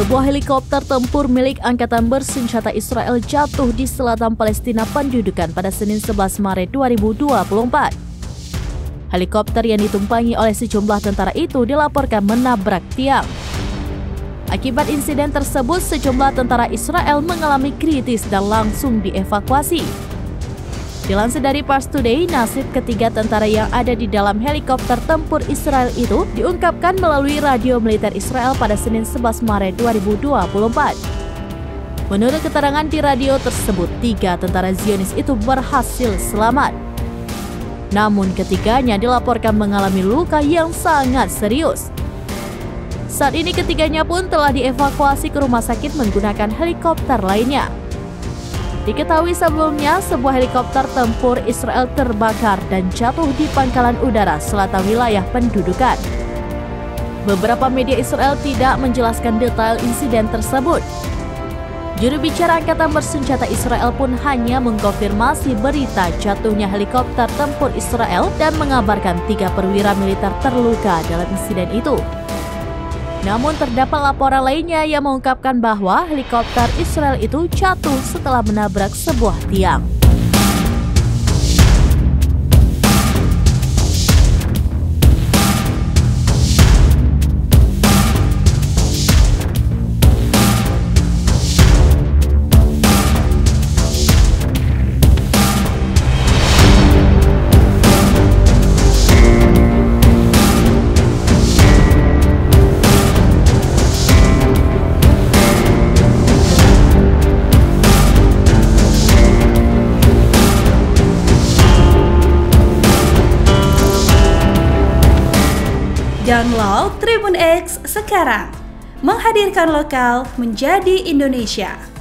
Sebuah helikopter tempur milik Angkatan Bersenjata Israel jatuh di selatan Palestina pendudukan pada Senin 11 Maret 2024. Helikopter yang ditumpangi oleh sejumlah tentara itu dilaporkan menabrak tiang. Akibat insiden tersebut, sejumlah tentara Israel mengalami kritis dan langsung dievakuasi. Dilansir dari Pars Today, nasib ketiga tentara yang ada di dalam helikopter tempur Israel itu diungkapkan melalui radio militer Israel pada Senin 11 Maret 2024. Menurut keterangan di radio tersebut, 3 tentara Zionis itu berhasil selamat. Namun ketiganya dilaporkan mengalami luka yang sangat serius. Saat ini ketiganya pun telah dievakuasi ke rumah sakit menggunakan helikopter lainnya. Diketahui sebelumnya, sebuah helikopter tempur Israel terbakar dan jatuh di pangkalan udara selatan wilayah pendudukan. Beberapa media Israel tidak menjelaskan detail insiden tersebut. Juru bicara Angkatan Bersenjata Israel pun hanya mengkonfirmasi berita jatuhnya helikopter tempur Israel dan mengabarkan 3 perwira militer terluka dalam insiden itu. Namun terdapat laporan lainnya yang mengungkapkan bahwa helikopter Israel itu jatuh setelah menabrak sebuah tiang. Download Tribun X sekarang, menghadirkan lokal menjadi Indonesia.